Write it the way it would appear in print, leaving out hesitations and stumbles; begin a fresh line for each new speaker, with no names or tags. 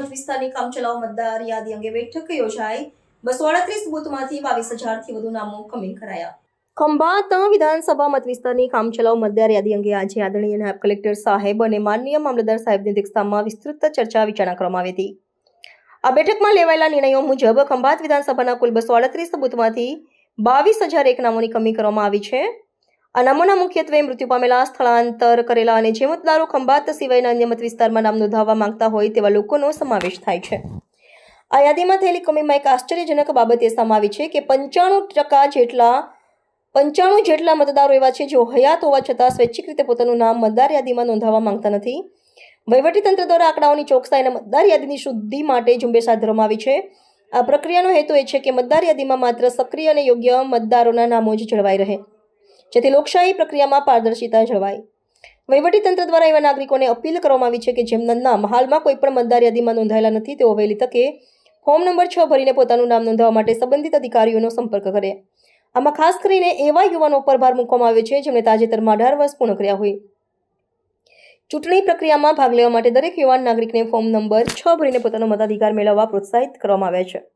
મત વિસ્તારની કામચલાઉ મતદાર યાદી અંગે બેઠક યોજાઈ 238 બૂથમાંથી 22,000થી વધુ નામો કમિંગ કરાયા. ખંભાત વિધાનસભા મત વિસ્તારની કામચલાઉ મતદાર યાદી અંગે આજે આદરણીય નાયબ કલેક્ટર સાહેબ અને માનનીય મામલતદાર સાહેબની અધ્યક્ષતામાં વિસ્તૃત ચર્ચા વિચારણા કરવામાં આવી હતી. આ બેઠકમાં લેવાયેલા નિર્ણયો મુજબ ખંભાત વિધાનસભાના કુલ 238 બૂથમાંથી 22,001 નામોની કમી કરવામાં આવી છે. આ નામોના મુખ્યત્વે મૃત્યુ પામેલા, સ્થળાંતર કરેલા અને જે મતદારો ખંભાત સિવાયના અન્ય મત વિસ્તારમાં નામ નોંધાવવા માંગતા હોય તેવા લોકોનો સમાવેશ થાય છે. આ યાદીમાં થયેલી કમીમાં એક આશ્ચર્યજનક બાબત એ સામે આવી છે કે 95 જેટલા મતદારો એવા છે જેઓ હયાત હોવા છતાં સ્વૈચ્છિક રીતે પોતાનું નામ મતદાર યાદીમાં નોંધાવવા માંગતા નથી. વહીવટીતંત્ર દ્વારા આંકડાઓની ચોકસાઈ અને મતદાર યાદીની શુદ્ધિ માટે ઝુંબેશ હાથ ધરવામાં આવી છે. આ પ્રક્રિયાનો હેતુ એ છે કે મતદાર યાદીમાં માત્ર સક્રિય અને યોગ્ય મતદારોના નામો જ જળવાઈ રહે, જેથી લોકશાહી પ્રક્રિયામાં પારદર્શિતા જળવાય. વહીવટીતંત્ર દ્વારા એવા નાગરિકોને અપીલ કરવામાં આવી છે કે જેમના નામ હાલમાં કોઈ પણ મતદાર યાદીમાં નોંધાયેલા નથી તેઓ વહેલી તકે ફોર્મ નંબર 6 ભરીને પોતાનું નામ નોંધાવવા માટે સંબંધિત અધિકારીઓનો સંપર્ક કરે. આમાં ખાસ કરીને એવા યુવાનો પર ભાર મૂકવામાં આવ્યો છે જેમણે તાજેતરમાં 18 વર્ષ પૂર્ણ કર્યા હોય. ચૂંટણી પ્રક્રિયામાં ભાગ લેવા માટે દરેક યુવાન નાગરિકને ફોર્મ નંબર 6 ભરીને પોતાનો મતાધિકાર મેળવવા પ્રોત્સાહિત કરવામાં આવ્યા છે.